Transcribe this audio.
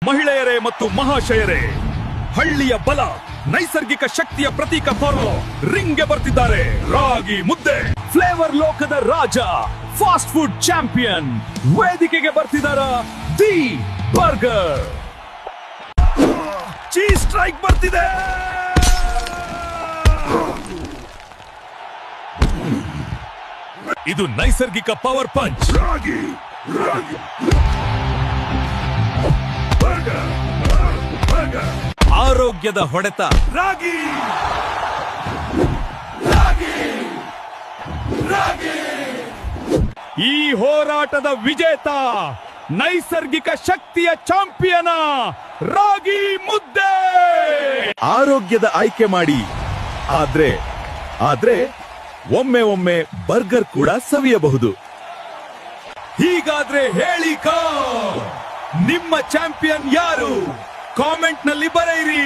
ಮಹಿಳೆಯರೇ ಮತ್ತು ಮಹಾಶಯರೇ, ಹಳ್ಳಿಯ ಬಲ ನೈಸರ್ಗಿಕ ಶಕ್ತಿಯ ಪ್ರತೀಕ ತೋರಲು ರಿಂಗ್ಗೆ ಬರ್ತಿದ್ದಾರೆ ರಾಗಿ ಮುದ್ದೆ. ಫ್ಲೇವರ್ ಲೋಕದ ರಾಜ, ಫಾಸ್ಟ್ ಫುಡ್ ಚಾಂಪಿಯನ್ ವೇದಿಕೆಗೆ ಬರ್ತಿದಾರ ದಿ ಬರ್ಗರ್. ಚೀಸ್ ಸ್ಟ್ರೈಕ್ ಬರ್ತಿದೆ. ಇದು ನೈಸರ್ಗಿಕ ಪವರ್ ಪಂಚ್. ರಾಗಿ ಆರೋಗ್ಯದ ಹೊಡೆತ. ರಾಗಿ ಈ ಹೋರಾಟದ ವಿಜೇತ, ನೈಸರ್ಗಿಕ ಶಕ್ತಿಯ ಚಾಂಪಿಯನ ರಾಗಿ ಮುದ್ದೆ. ಆರೋಗ್ಯದ ಆಯ್ಕೆ ಮಾಡಿ, ಆದ್ರೆ ಒಮ್ಮೆ ಬರ್ಗರ್ ಕೂಡ ಸವಿಯಬಹುದು. ಹೀಗಾದ್ರೆ ಹೇಳಿ ನಿಮ್ಮ ಚಾಂಪಿಯನ್ ಯಾರು? ಕಾಮೆಂಟ್ ನಲ್ಲಿ ಬರೆಯಿರಿ.